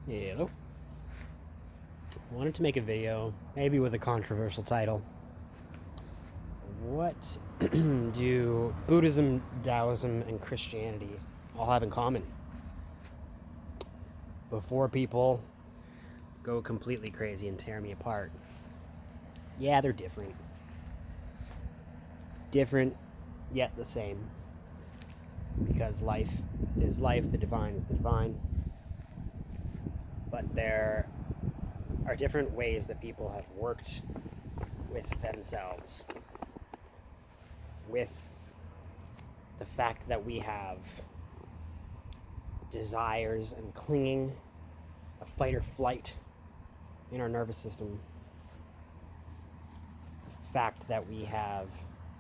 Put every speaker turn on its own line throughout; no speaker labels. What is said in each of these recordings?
Hello. Wanted to make a video, maybe with a controversial title. What do Buddhism, Daoism, and Christianity all have in common? Before people go completely crazy and tear me apart. Yeah, they're different. Different, yet the same. Because life is life, the divine is the divine. But there are different ways that people have worked with themselves, with the fact that we have desires and clinging, a fight or flight in our nervous system, the fact that we have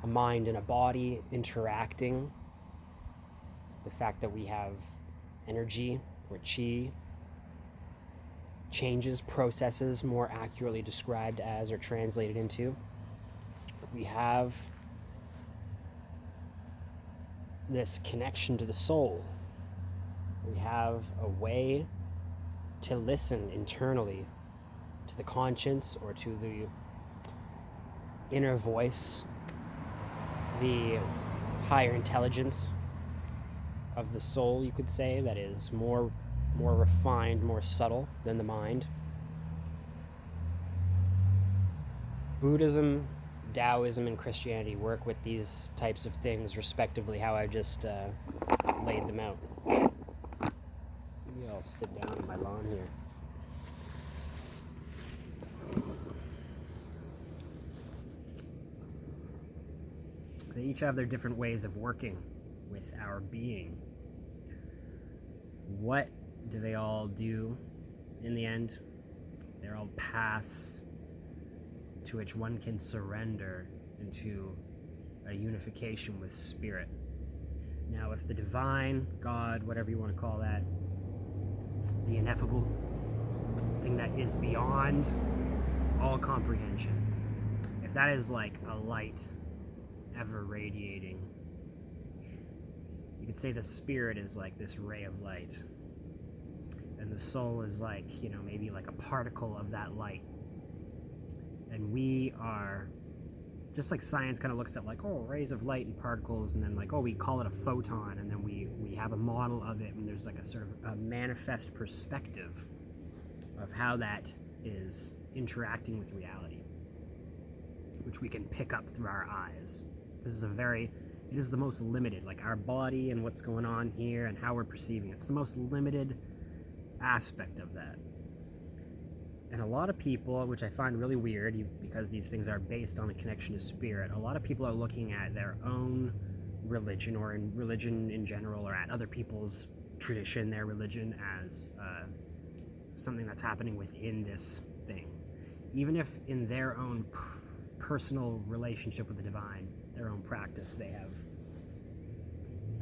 a mind and a body interacting, the fact that we have energy or chi, changes, processes, more accurately described as or translated into. We have this connection to the soul. We have a way to listen internally to the conscience or to the inner voice, the higher intelligence of the soul, you could say, that is more refined, more subtle than the mind. Buddhism, Daoism, and Christianity work with these types of things respectively, how I just laid them out. Maybe I'll sit down on my lawn here. They each have their different ways of working with our being. What do they all do in the end? They're all paths to which one can surrender into a unification with spirit. Now, if the divine, God, whatever you want to call that, the ineffable thing that is beyond all comprehension, if that is like a light ever radiating, you could say the spirit is like this ray of light, and the soul is like, maybe like a particle of that light. And we are, just like science kind of looks at like, rays of light and particles, and then like, we call it a photon, and then we have a model of it, and there's like a sort of a manifest perspective of how that is interacting with reality, which we can pick up through our eyes. It is the most limited, like our body and what's going on here and how we're perceiving it. It's the most limited aspect of that. And a lot of people, which I find really weird because these things are based on a connection to spirit, a lot of people are looking at their own religion or in religion in general, or at other people's tradition, their religion, as something that's happening within this thing. Even if in their own personal relationship with the divine, their own practice, they have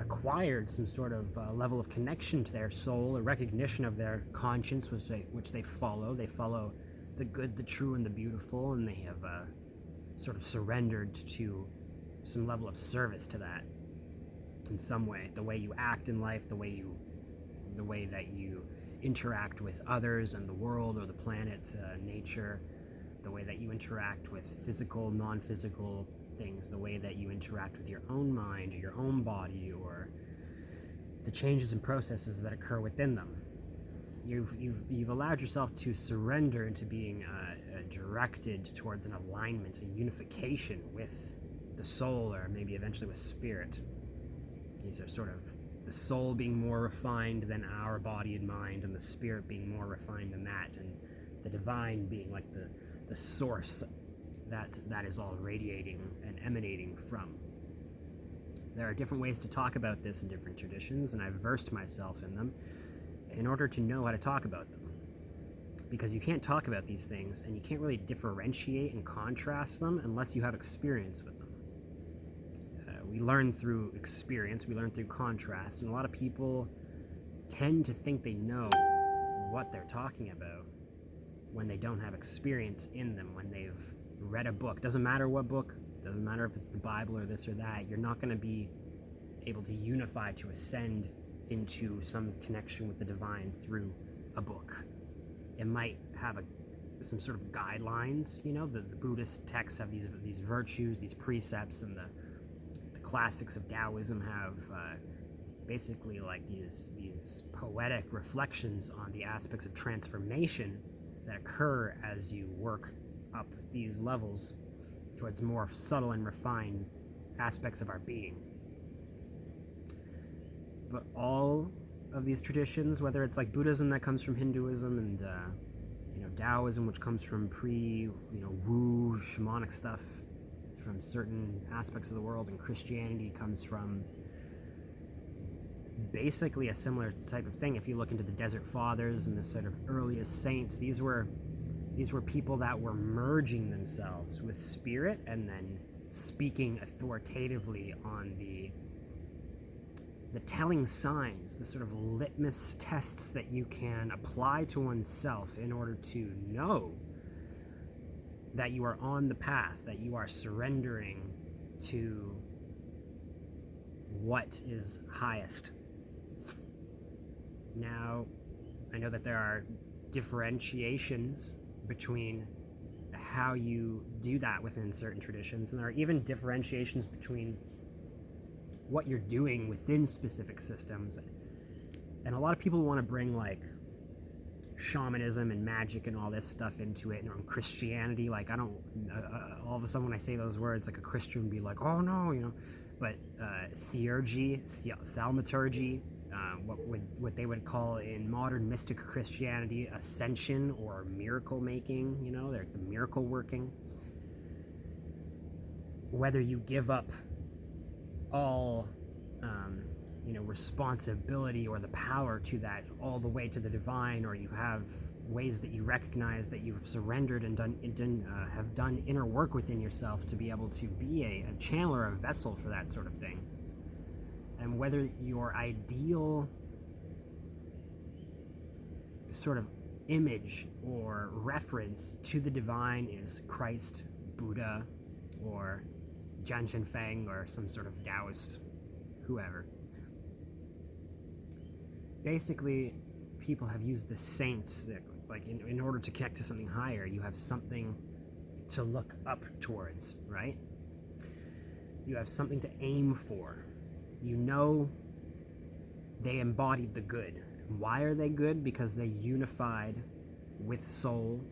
acquired some sort of level of connection to their soul, a recognition of their conscience, which they follow. They follow the good, the true, and the beautiful, and they have sort of surrendered to some level of service to that in some way. The way you act in life, the way that you interact with others and the world or the planet, nature, the way that you interact with physical, non-physical things, the way that you interact with your own mind or your own body, or the changes and processes that occur within them. You've allowed yourself to surrender into being directed towards an alignment, a unification with the soul, or maybe eventually with spirit. These are sort of the soul being more refined than our body and mind, and the spirit being more refined than that, and the divine being like the source that is all radiating and emanating from. There are different ways to talk about this in different traditions, and I've versed myself in them in order to know how to talk about them. Because you can't talk about these things, and you can't really differentiate and contrast them unless you have experience with them. We learn through experience, we learn through contrast, and a lot of people tend to think they know what they're talking about when they don't have experience in them, when they've read a book. Doesn't matter what book, doesn't matter if it's the Bible or this or that, you're not going to be able to unify, to ascend into some connection with the divine through a book. It might have some sort of guidelines. The Buddhist texts have these virtues, these precepts, and the classics of Daoism have basically like these poetic reflections on the aspects of transformation that occur as you work up these levels towards more subtle and refined aspects of our being. But all of these traditions, whether it's like Buddhism that comes from Hinduism, and Daoism, which comes from woo shamanic stuff from certain aspects of the world, and Christianity comes from basically a similar type of thing. If you look into the Desert Fathers and the sort of earliest saints, these were people that were merging themselves with spirit and then speaking authoritatively on the telling signs, the sort of litmus tests that you can apply to oneself in order to know that you are on the path, that you are surrendering to what is highest. Now, I know that there are differentiations between how you do that within certain traditions, and there are even differentiations between what you're doing within specific systems. And a lot of people want to bring like shamanism and magic and all this stuff into it, and Christianity. Like, I don't all of a sudden when I say those words, like a Christian would be like, oh no, but theurgy, thaumaturgy, what they would call in modern mystic Christianity ascension or miracle making, they're the miracle working. Whether you give up all responsibility or the power to that all the way to the divine, or you have ways that you recognize that you have surrendered and have done inner work within yourself to be able to be a channeler, a vessel for that sort of thing. And whether your ideal sort of image or reference to the divine is Christ, Buddha, or Jan Feng, or some sort of Taoist, whoever. Basically, people have used the saints, like in order to connect to something higher, you have something to look up towards, right? You have something to aim for. They embodied the good. Why are they good? Because they unified with soul,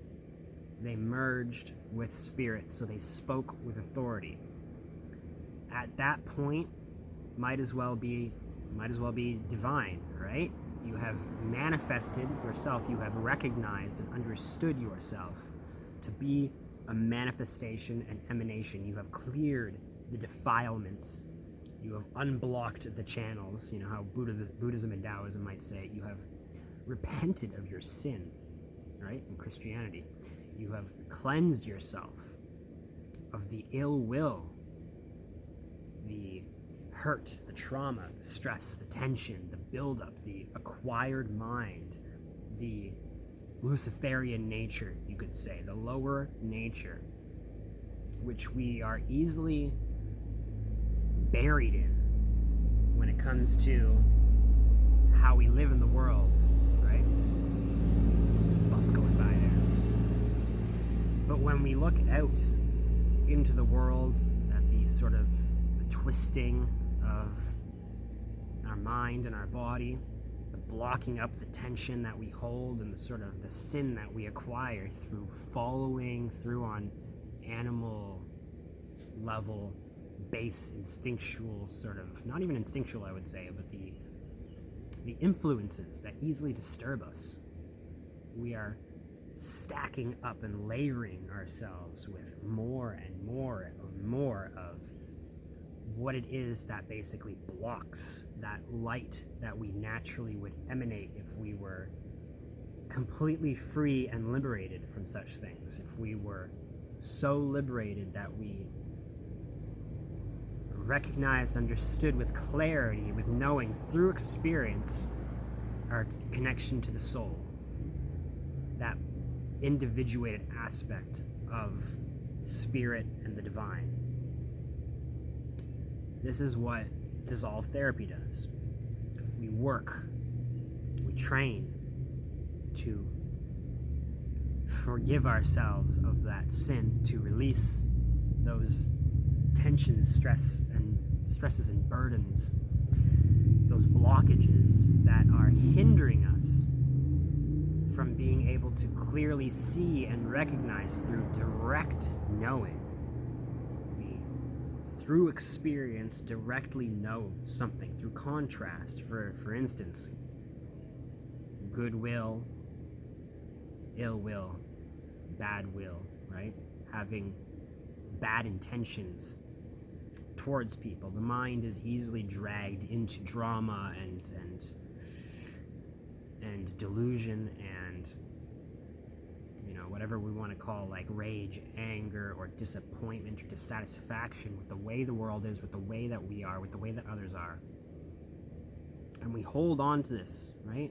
they merged with spirit, so they spoke with authority. At that point, might as well be divine, right? You have manifested yourself, you have recognized and understood yourself to be a manifestation and emanation. You have cleared the defilements. You have unblocked the channels, how Buddhism and Daoism might say. You have repented of your sin, right? In Christianity, you have cleansed yourself of the ill will, the hurt, the trauma, the stress, the tension, the buildup, the acquired mind, the Luciferian nature, you could say, the lower nature, which we are easily buried in when it comes to how we live in the world, right? This bus going by there. But when we look out into the world at the sort of the twisting of our mind and our body, the blocking up the tension that we hold, and the sort of the sin that we acquire through following through on animal level, base, instinctual sort of, not even instinctual I would say, but the influences that easily disturb us. We are stacking up and layering ourselves with more and more and more of what it is that basically blocks that light that we naturally would emanate if we were completely free and liberated from such things. If we were so liberated that we recognized, understood with clarity, with knowing through experience our connection to the soul, that individuated aspect of spirit and the divine. This is what dissolve therapy does. We work, we train to forgive ourselves of that sin, to release those tensions, stresses and burdens, those blockages that are hindering us from being able to clearly see and recognize through direct knowing. We, through experience, directly know something. Through contrast, for instance, goodwill, ill will, bad will, right? Having bad intentions towards people. The mind is easily dragged into drama and delusion and, you know, whatever we want to call, like rage, anger, or disappointment or dissatisfaction with the way the world is, with the way that we are, with the way that others are. And we hold on to this, right?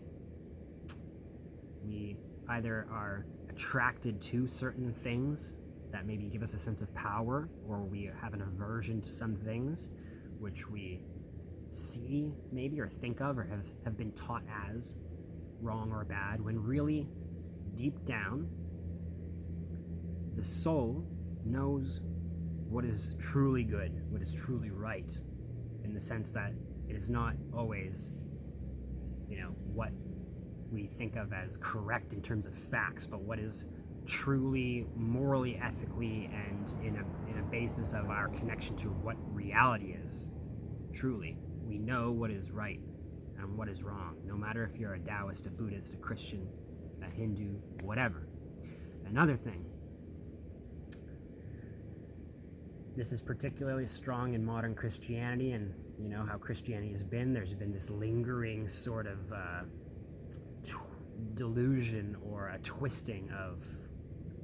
We either are attracted to certain things that maybe give us a sense of power, or we have an aversion to some things which we see maybe or think of or have been taught as wrong or bad, when really deep down the soul knows what is truly good, what is truly right, in the sense that it is not always, you know, what we think of as correct in terms of facts, but what is truly morally, ethically, and in a basis of our connection to what reality is. Truly, we know what is right and what is wrong, no matter if you're a Taoist, a Buddhist, a Christian, a Hindu, whatever. Another thing, this is particularly strong in modern Christianity, and you know how Christianity has been. There's been this lingering sort of delusion or a twisting of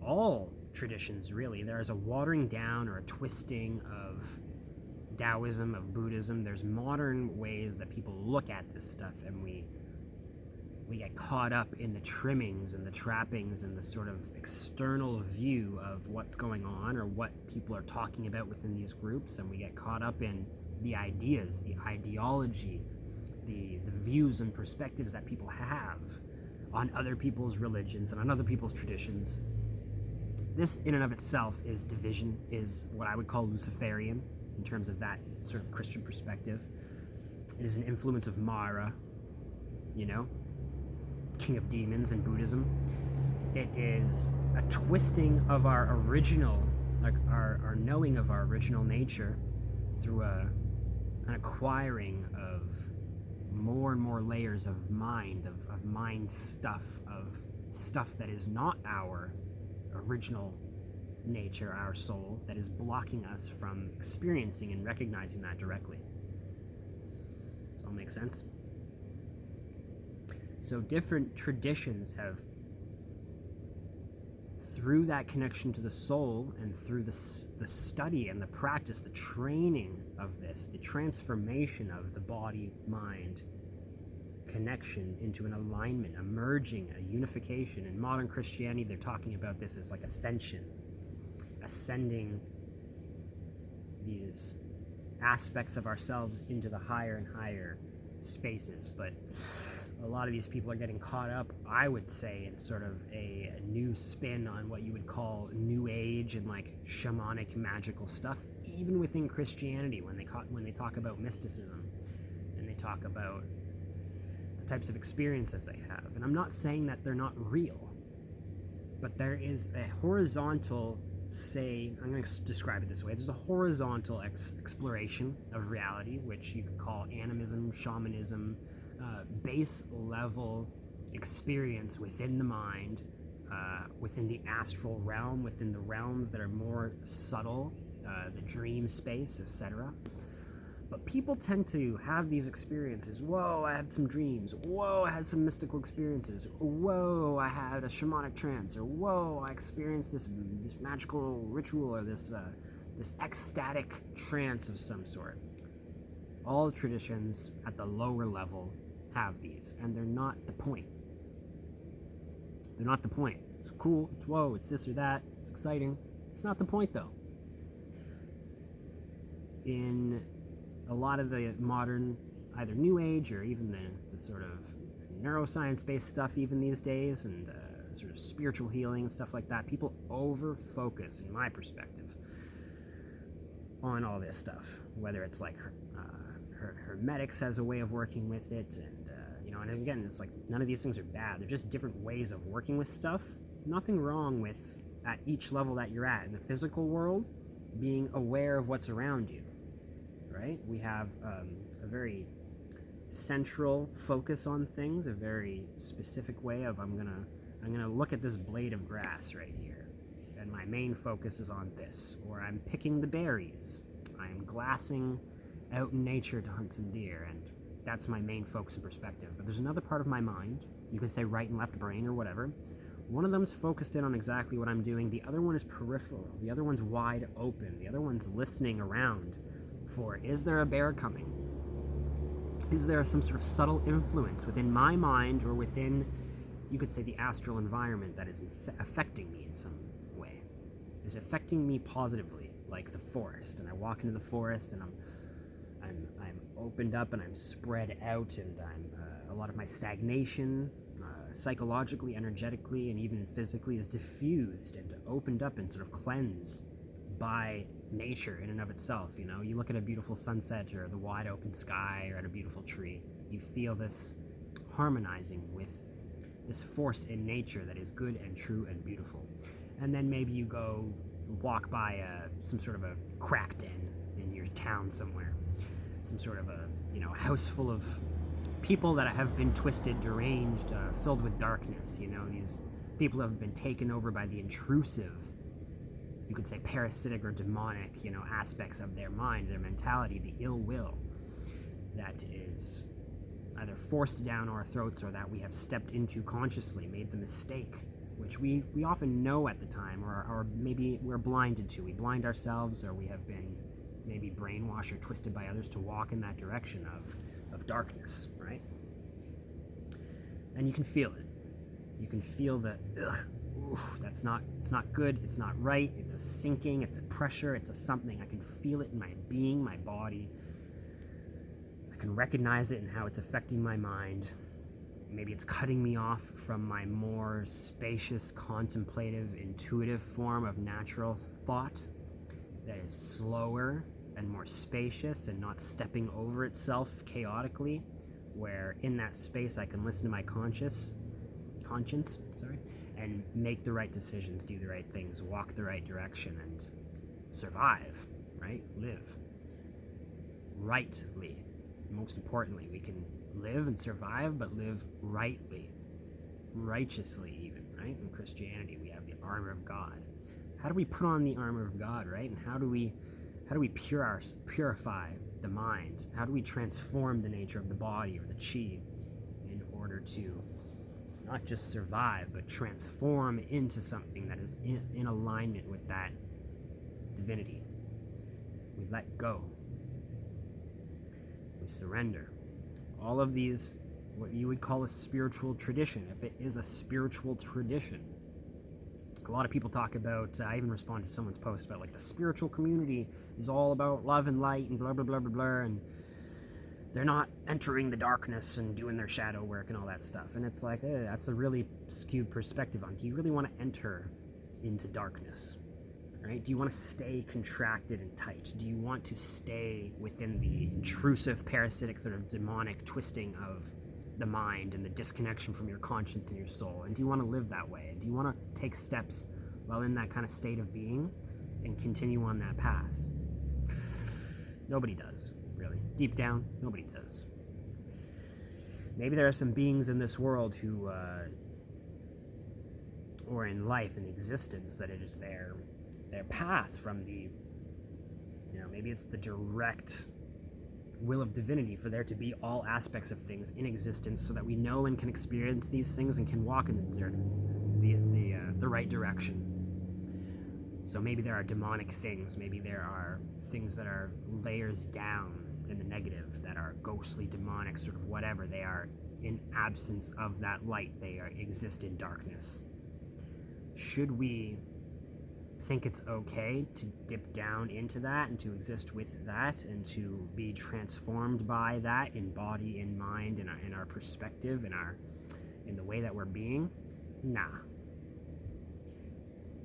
all traditions, really. There's a watering down or a twisting of Daoism, of Buddhism. There's modern ways that people look at this stuff, and we get caught up in the trimmings and the trappings and the sort of external view of what's going on or what people are talking about within these groups, and we get caught up in the ideas, the ideology, the views and perspectives that people have on other people's religions and on other people's traditions. This in and of itself is division, is what I would call Luciferian in terms of that sort of Christian perspective. It is an influence of Mara, you know, king of demons in Buddhism. It is a twisting of our original, like our knowing of our original nature through an acquiring of more and more layers of mind, of mind stuff, of stuff that is not our original nature, our soul, that is blocking us from experiencing and recognizing that directly. Does that all make sense? So different traditions have, through that connection to the soul and through the study and the practice, the training of this, the transformation of the body-mind connection into an alignment, a merging, a unification. In modern Christianity, they're talking about this as like ascension, ascending these aspects of ourselves into the higher and higher spaces. But a lot of these people are getting caught up, I would say, in sort of a new spin on what you would call New Age and like shamanic magical stuff, even within Christianity, when they talk about mysticism and they talk about the types of experiences they have. And I'm not saying that they're not real, but there is a horizontal, I'm going to describe it this way, there's a horizontal exploration of reality, which you could call animism, shamanism, base level experience within the mind, within the astral realm, within the realms that are more subtle, the dream space, etc. But people tend to have these experiences. Whoa, I had some dreams. Whoa, I had some mystical experiences. Whoa, I had a shamanic trance. Or whoa, I experienced this magical ritual, or this ecstatic trance of some sort. All traditions at the lower level have these, and they're not the point. They're not the point. It's cool, it's whoa, it's this or that, it's exciting. It's not the point, though. In a lot of the modern, either New Age or even the sort of neuroscience-based stuff even these days, and sort of spiritual healing and stuff like that. People over-focus, in my perspective, on all this stuff, whether it's like Hermetics has a way of working with it, and and again, it's like none of these things are bad. They're just different ways of working with stuff. Nothing wrong with, at each level that you're at in the physical world, being aware of what's around you, right? We have a very central focus on things, a very specific way of I'm gonna look at this blade of grass right here, and my main focus is on this, or I'm picking the berries, I'm glassing out in nature to hunt some deer, and that's my main focus and perspective. But there's another part of my mind, you could say right and left brain or whatever. One of them's focused in on exactly what I'm doing, the other one is peripheral, the other one's wide open, the other one's listening around for, is there a bear coming? Is there some sort of subtle influence within my mind or within, you could say, the astral environment that is affecting me in some way? Is it affecting me positively, like the forest? And I walk into the forest and I'm opened up and I'm spread out, and I'm a lot of my stagnation, psychologically, energetically, and even physically, is diffused and opened up and sort of cleansed by nature in and of itself. You look at a beautiful sunset or the wide open sky or at a beautiful tree, you feel this harmonizing with this force in nature that is good and true and beautiful. And then maybe you go walk by some sort of a crack den in your town somewhere, some sort of a house full of people that have been twisted, deranged, filled with darkness. These people have been taken over by the intrusive, you could say parasitic or demonic, aspects of their mind, their mentality, the ill will that is either forced down our throats or that we have stepped into consciously, made the mistake, which we often know at the time, or maybe we're blinded to. We blind ourselves, or we have been maybe brainwashed or twisted by others to walk in that direction of darkness, right? And you can feel it. You can feel the, it's not good, it's not right, it's a sinking, it's a pressure, it's a something. I can feel it in my being, my body. I can recognize it in how it's affecting my mind. Maybe it's cutting me off from my more spacious, contemplative, intuitive form of natural thought that is slower and more spacious and not stepping over itself chaotically, where in that space I can listen to my conscience, and make the right decisions, do the right things, walk the right direction, and survive, right? Live rightly. Most importantly, we can live and survive, but live rightly, righteously even, right? In Christianity, we have the armor of God. How do we put on the armor of God, right? And how do we purify the mind? How do we transform the nature of the body or the chi in order to not just survive, but transform into something that is in alignment with that divinity? We let go. We surrender. All of these, what you would call a spiritual tradition, if it is a spiritual tradition. A lot of people talk about, I even responded to someone's post about, like, the spiritual community is all about love and light and blah, blah, blah, blah, blah, and they're not entering the darkness and doing their shadow work and all that stuff. And it's like, that's a really skewed perspective on, do you really want to enter into darkness, right? Do you want to stay contracted and tight? Do you want to stay within the intrusive, parasitic, sort of demonic twisting of the mind and the disconnection from your conscience and your soul? And do you want to live that way? Do you want to take steps while in that kind of state of being and continue on that path? Nobody does, really. Deep down, nobody does. Maybe there are some beings in this world who, or in life, in existence, that it is their path from the, maybe it's the direct will of divinity for there to be all aspects of things in existence so that we know and can experience these things and can walk in the right direction. So maybe there are demonic things, maybe there are things that are layers down in the negative, that are ghostly, demonic, sort of whatever. They are in absence of that light, they exist in darkness. Should we think it's okay to dip down into that and to exist with that and to be transformed by that in body, in mind, in our perspective, in the way that we're being. Nah.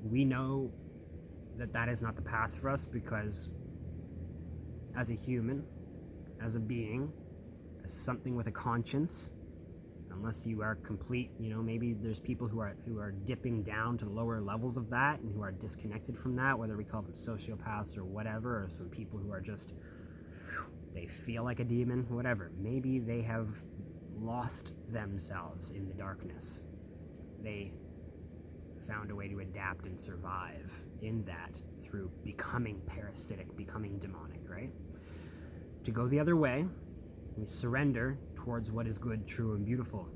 We know that that is not the path for us, because as a human, as a being, as something with a conscience, unless you are complete, maybe there's people who are dipping down to the lower levels of that and who are disconnected from that, whether we call them sociopaths or whatever, or some people who are just, they feel like a demon, whatever. Maybe they have lost themselves in the darkness. They found a way to adapt and survive in that through becoming parasitic, becoming demonic, right? To go the other way, we surrender towards what is good, true, and beautiful.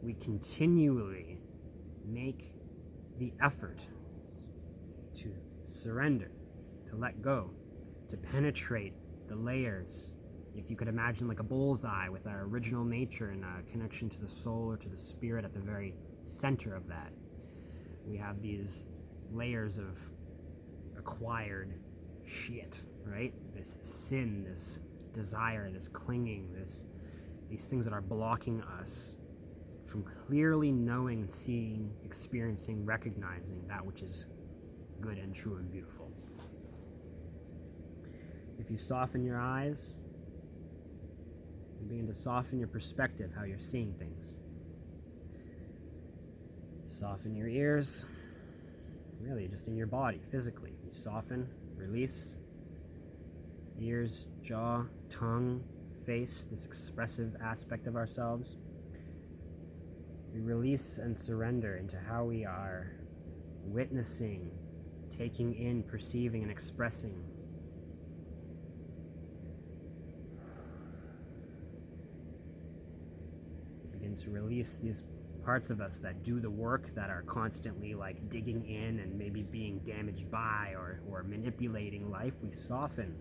We continually make the effort to surrender, to let go, to penetrate the layers. If you could imagine like a bullseye with our original nature and a connection to the soul or to the spirit at the very center of that. We have these layers of acquired shit, right? This sin, this desire, this clinging, these things that are blocking us from clearly knowing, seeing, experiencing, recognizing that which is good and true and beautiful. If you soften your eyes, you begin to soften your perspective, how you're seeing things. Soften your ears, really just in your body, physically. You soften, release. Ears, jaw, tongue, face, this expressive aspect of ourselves. We release and surrender into how we are witnessing, taking in, perceiving, and expressing. We begin to release these parts of us that do the work, that are constantly like digging in and maybe being damaged by or manipulating life. We soften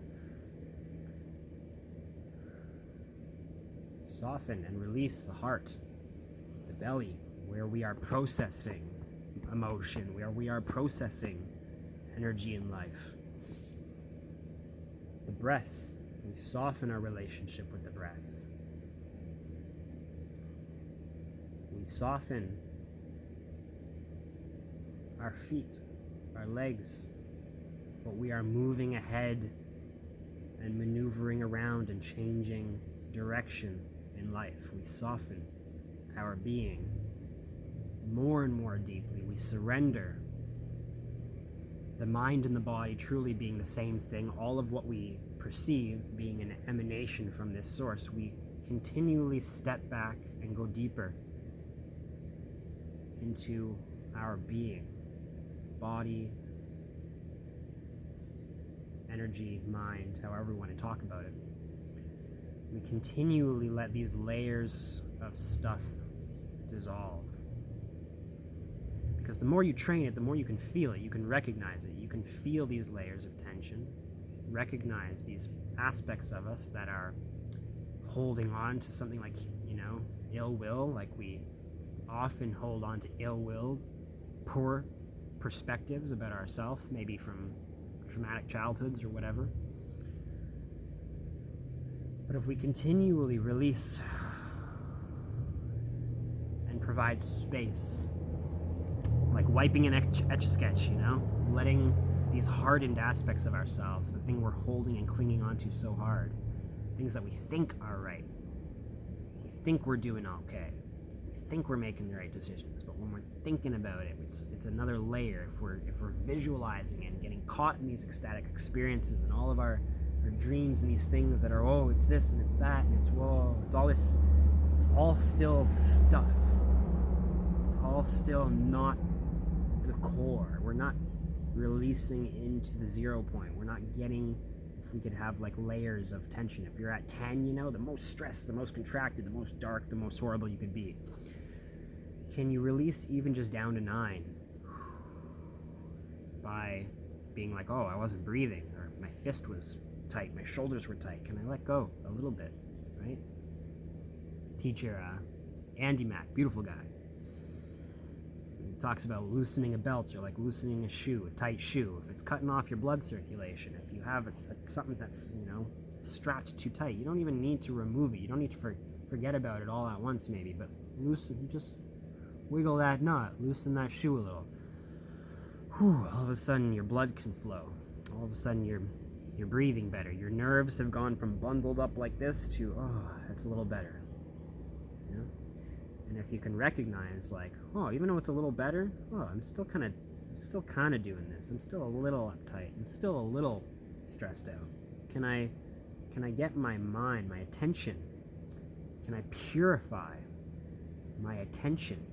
and release the heart, the belly, where we are processing emotion, where we are processing energy in life. The breath, we soften our relationship with the breath. We soften our feet, our legs, but we are moving ahead and maneuvering around and changing direction in life. We soften our being more and more deeply. We surrender, the mind and the body truly being the same thing, all of what we perceive being an emanation from this source. We continually step back and go deeper into our being, body, energy, mind, however we want to talk about it. We continually let these layers of stuff dissolve. Because the more you train it, the more you can feel it, you can recognize it, you can feel these layers of tension, recognize these aspects of us that are holding on to something like, ill will, like we often hold on to ill will, poor perspectives about ourselves, maybe from traumatic childhoods or whatever. But if we continually release and provide space, like wiping an etch-a-sketch, letting these hardened aspects of ourselves, the thing we're holding and clinging onto so hard, things that we think are right, we think we're doing okay, we think we're making the right decisions, but when we're thinking about it, it's another layer. If we're visualizing it and getting caught in these ecstatic experiences and all of our dreams and these things that are, it's this and it's that and it's it's all this, it's all still stuff. It's all still not the core. We're not releasing into the 0 point. We're not getting, if we could have like layers of tension. If you're at 10, the most stressed, the most contracted, the most dark, the most horrible you could be. Can you release even just down to 9 by being like, I wasn't breathing, or my fist was tight, my shoulders were tight. Can I let go a little bit, right? Teacher Andy Mack, beautiful guy. It talks about loosening a belt or like loosening a shoe, a tight shoe. If it's cutting off your blood circulation, if you have something that's, strapped too tight, you don't even need to remove it. You don't need to forget about it all at once maybe, but loosen, just wiggle that knot, loosen that shoe a little. Whew, all of a sudden your blood can flow. All of a sudden you're breathing better. Your nerves have gone from bundled up like this to, it's a little better. And if you can recognize, like, even though it's a little better, I'm still kind of doing this. I'm still a little uptight. I'm still a little stressed out. Can I get my mind, my attention? Can I purify my attention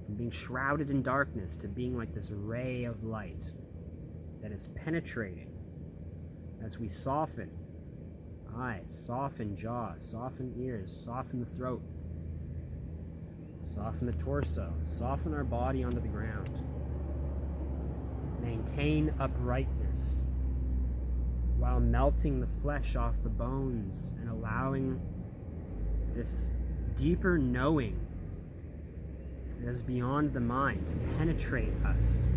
from being shrouded in darkness to being like this ray of light that is penetrating as we soften eyes, soften jaw, soften ears, soften the throat, soften the torso, soften our body onto the ground. Maintain uprightness while melting the flesh off the bones and allowing this deeper knowing that is beyond the mind to penetrate us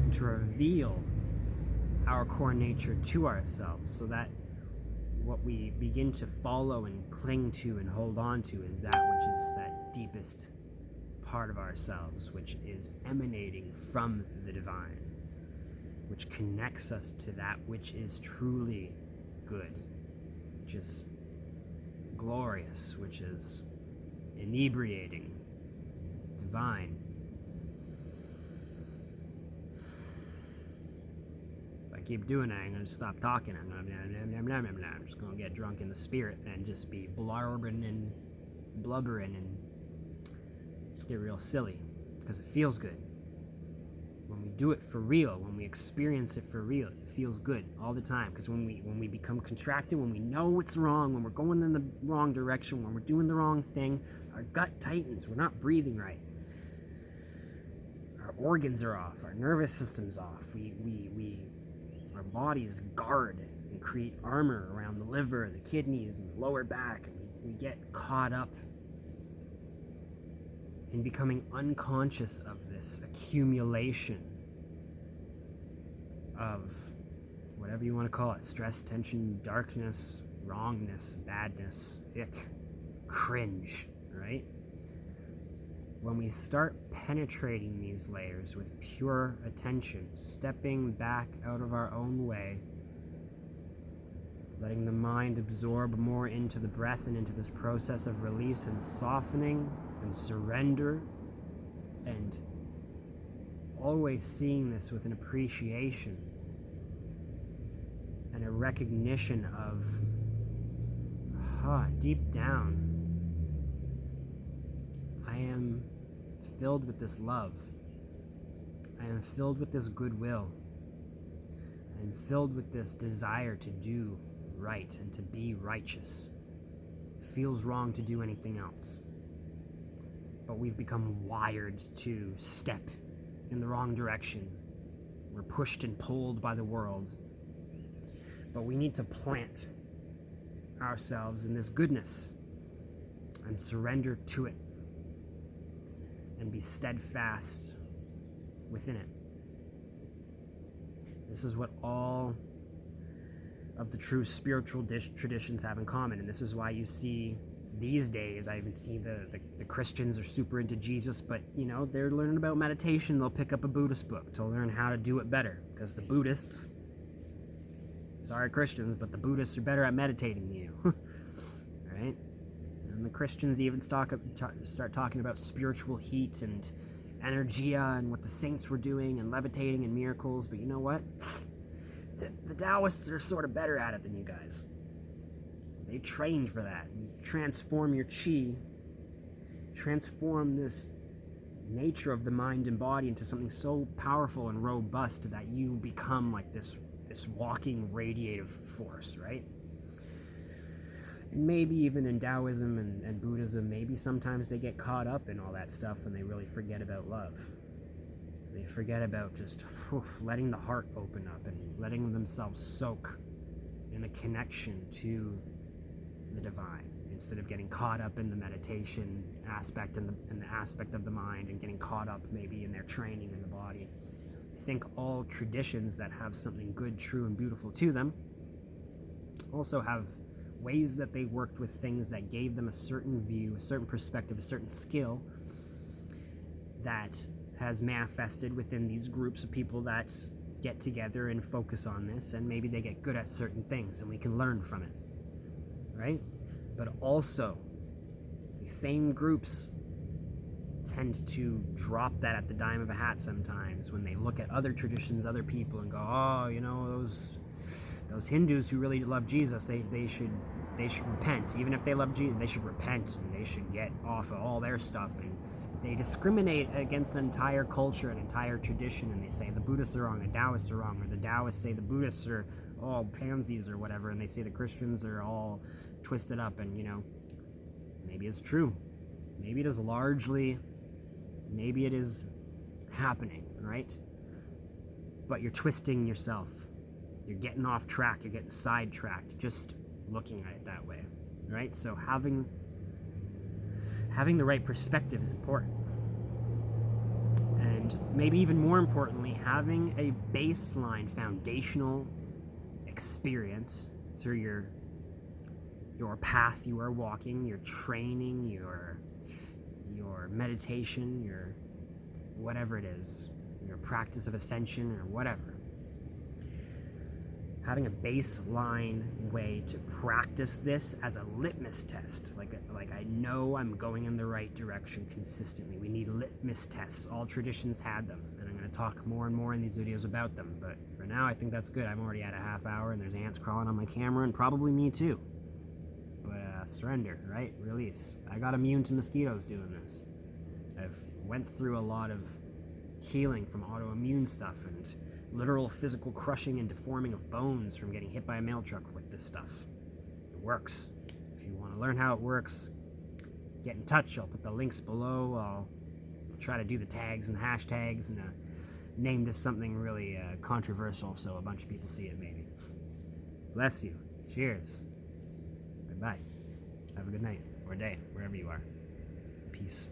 and to reveal our core nature to ourselves, so that what we begin to follow and cling to and hold on to is that which is that deepest part of ourselves, which is emanating from the divine, which connects us to that which is truly good, which is glorious, which is inebriating, divine. If I keep doing that, I'm going to stop talking. I'm just going to get drunk in the spirit and just be blubbering and just get real silly, because it feels good. When we do it for real, when we experience it for real, it feels good all the time. Because when we become contracted, when we know what's wrong, when we're going in the wrong direction, when we're doing the wrong thing, our gut tightens, we're not breathing right, our organs are off, our nervous system's off, our bodies guard and create armor around the liver, the kidneys, and the lower back, and we get caught up in becoming unconscious of this accumulation of whatever you want to call it: stress, tension, darkness, wrongness, badness, ick, cringe, right? When we start penetrating these layers with pure attention, stepping back out of our own way, letting the mind absorb more into the breath and into this process of release and softening and surrender, and always seeing this with an appreciation and a recognition of, deep down, I am filled with this love. I am filled with this goodwill. I am filled with this desire to do right and to be righteous. It feels wrong to do anything else. But we've become wired to step in the wrong direction. We're pushed and pulled by the world. But we need to plant ourselves in this goodness and surrender to it and be steadfast within it. This is what all of the true spiritual traditions have in common, and this is why you see these days, I even see the Christians are super into Jesus, but they're learning about meditation. They'll pick up a Buddhist book to learn how to do it better, because the Buddhists, sorry Christians, but the Buddhists are better at meditating than you. Right? And the Christians even start talking about spiritual heat and energia and what the saints were doing and levitating and miracles, but you know what? The Taoists are sort of better at it than you guys. They trained for that. You transform your chi, transform this nature of the mind and body into something so powerful and robust that you become like this walking radiative force, right? And maybe even in Daoism and Buddhism, maybe sometimes they get caught up in all that stuff and they really forget about love. They forget about just letting the heart open up and letting themselves soak in a connection to the divine, instead of getting caught up in the meditation aspect and the aspect of the mind and getting caught up maybe in their training in the body. I think all traditions that have something good, true, and beautiful to them also have ways that they worked with things that gave them a certain view, a certain perspective, a certain skill that has manifested within these groups of people that get together and focus on this, and maybe they get good at certain things and we can learn from it, right? But also, the same groups tend to drop that at the dime of a hat sometimes when they look at other traditions, other people, and go, oh, you know, those Hindus who really love Jesus, they should repent. Even if they love Jesus, they should repent and they should get off of all their stuff. And they discriminate against an entire culture, an entire tradition, and they say the Buddhists are wrong, the Taoists are wrong, or the Taoists say the Buddhists are all pansies or whatever, and they say the Christians are all twisted up. And, you know, maybe it's true. Maybe it is largely, maybe it is happening, right? But you're twisting yourself. You're getting off track, you're getting sidetracked, just looking at it that way, right? So having the right perspective is important. And maybe even more importantly, having a baseline foundational experience through your path you are walking, your training, your meditation, your whatever it is, your practice of ascension or whatever. Having a baseline way to practice this as a litmus test, like I know I'm going in the right direction consistently. We need litmus tests. All traditions had them, and I'm going to talk more and more in these videos about them. But for now, I think that's good. I'm already at a half hour, and there's ants crawling on my camera, and probably me too. But surrender, right? Release. I got immune to mosquitoes doing this. I've went through a lot of healing from autoimmune stuff and literal physical crushing and deforming of bones from getting hit by a mail truck with this stuff. It works. If you want to learn how it works, get in touch. I'll put the links below. I'll try to do the tags and hashtags and name this something really controversial so a bunch of people see it maybe. Bless you. Cheers. Goodbye. Have a good night or day, wherever you are. Peace.